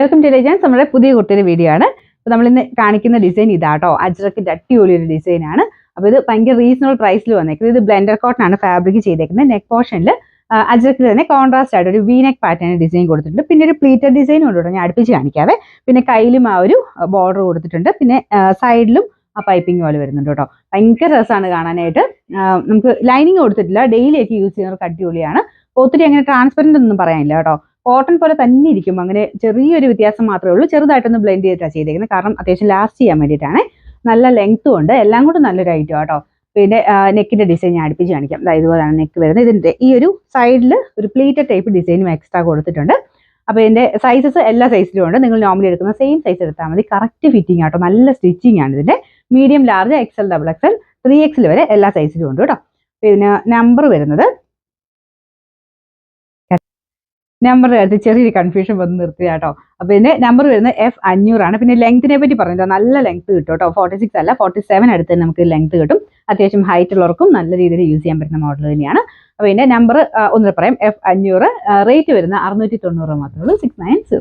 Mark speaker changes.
Speaker 1: Welcome to legends. നമ്മുടെ പുതിയ കുട്ടിയുടെ വീഡിയോ ആണ്. അപ്പോൾ നമ്മൾ ഇന്ന് കാണിക്കുന്ന ഡിസൈൻ ഇതാട്ടോ. അജ്രക്കിന്റെ അടിപൊളിയൊരു ഡിസൈൻ ആണ്. അപ്പോൾ ഇത് ഭയങ്കര റീസണബിൾ പ്രൈസിൽ വന്നേക്കുന്നത്. ഇത് ബ്ലെൻഡർ കോട്ടൺ ആണ് ഫാബ്രിക് ചെയ്തേക്കുന്നത്. നെക്ക് പോർഷനിൽ അജ്രക്കിൽ തന്നെ കോൺട്രാസ്റ്റ് ആയിട്ട് ഒരു വി നെക്ക് പാറ്റേൺ ഡിസൈൻ കൊടുത്തിട്ടുണ്ട്. പിന്നെ ഒരു പ്ലീറ്റഡ് ഡിസൈൻ ഉണ്ട് കേട്ടോ. ഞാൻ അടുപ്പിച്ച് കാണിക്കാവേ. പിന്നെ കയ്യിലും ആ ഒരു ബോർഡർ കൊടുത്തിട്ടുണ്ട്. പിന്നെ സൈഡിലും ആ പൈപ്പിംഗ് പോലെ വരുന്നുണ്ട് കേട്ടോ. ഭയങ്കര രസമാണ് കാണാനായിട്ട്. നമുക്ക് ലൈനിങ് കൊടുത്തിട്ടില്ല. ഡെയിലിയൊക്കെ യൂസ് ചെയ്യുന്നവർക്ക് അടിപൊളിയാണ്. ഒത്തിരി അങ്ങനെ ട്രാൻസ്പെറൻ്റ് ഒന്നും പറയാനില്ല കേട്ടോ. കോട്ടൺ പോലെ തന്നെ ഇരിക്കും. അങ്ങനെ ചെറിയൊരു വ്യത്യാസം മാത്രമേ ഉള്ളൂ. ചെറുതായിട്ടൊന്ന് ബ്ലെൻഡ് ചെയ്തിട്ടാണ് ചെയ്തേക്കുന്നത്. കാരണം അത്യാവശ്യം ലാസ്റ്റ് ചെയ്യാൻ വേണ്ടിയിട്ടാണ്. നല്ല ലെങ്ത്തും ഉണ്ട്. എല്ലാം കൂടെ നല്ലൊരു ഐറ്റം കേട്ടോ. പിന്നെ നെക്കിന്റെ ഡിസൈൻ ഞാൻ അടുപ്പിച്ച് കാണിക്കാം. ഇതുപോലെയാണ് നെക്ക് വരുന്നത്. ഇതിന്റെ ഈ ഒരു സൈഡിൽ ഒരു പ്ലീറ്റഡ് ടൈപ്പ് ഡിസൈനും എക്സ്ട്രാ കൊടുത്തിട്ടുണ്ട്. അപ്പോൾ ഇതിന്റെ സൈസസ് എല്ലാ സൈസിലും ഉണ്ട്. നിങ്ങൾ നോർമലി എടുക്കുന്ന സെയിം സൈസ് എടുത്താൽ മതി. കറക്റ്റ് ഫിറ്റിംഗ് ആട്ടോ. നല്ല സ്റ്റിച്ചിങ് ആണ് ഇതിന്റെ. Medium, large, XL, XXL, 3XL വരെ എല്ലാ സൈസിലും ഉണ്ട് കേട്ടോ. പിന്നെ നമ്പർ വരുന്നത് നമ്പർ ചെറിയൊരു കൺഫ്യൂഷൻ വന്ന് നിർത്തി കേട്ടോ. അപ്പോൾ ഇതിന്റെ നമ്പർ വരുന്നത് F500 ആണ്. പിന്നെ ലെങ്ത്തിനെ പറ്റി പറഞ്ഞിട്ടോ, നല്ല ലെങ്ത് കിട്ടും കേട്ടോ. 46 അല്ല 47 അടുത്ത് നമുക്ക് ലെങ്ത് കിട്ടും. അത്യാവശ്യം ഹൈറ്റ് ഉള്ളവർക്കും നല്ല രീതിയിൽ യൂസ് ചെയ്യാൻ പറ്റുന്ന മോഡൽ തന്നെയാണ്. അപ്പോൾ ഇതിന്റെ നമ്പർ ഒന്ന് പറയാം. F500. റേറ്റ് വരുന്ന 690 മാത്രമേ ഉള്ളൂ. 690.